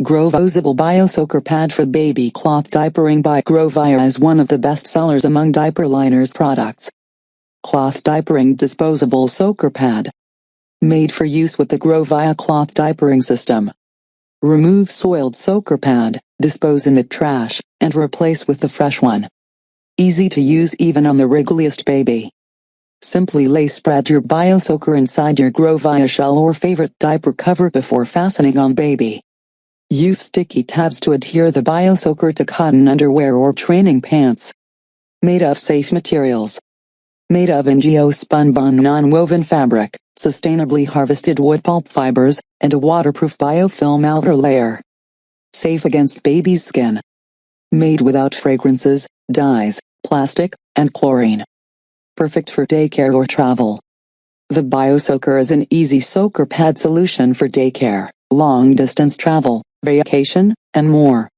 Disposable BioSoaker Pad for Baby Cloth Diapering by GroVia is one of the best sellers among diaper liners products. Cloth Diapering Disposable Soaker Pad. Made for use with the GroVia cloth diapering system. Remove soiled soaker pad, dispose in the trash, and replace with the fresh one. Easy to use even on the wriggliest baby. Simply spread your BioSoaker inside your GroVia shell or favorite diaper cover before fastening on baby. Use sticky tabs to adhere the BioSoaker to cotton underwear or training pants. Made of safe materials. Made of NGO-spun non-woven fabric, sustainably harvested wood pulp fibers, and a waterproof biofilm outer layer. Safe against baby's skin. Made without fragrances, dyes, plastic, and chlorine. Perfect for daycare or travel. The BioSoaker is an easy soaker pad solution for daycare, long-distance travel, vacation, and more.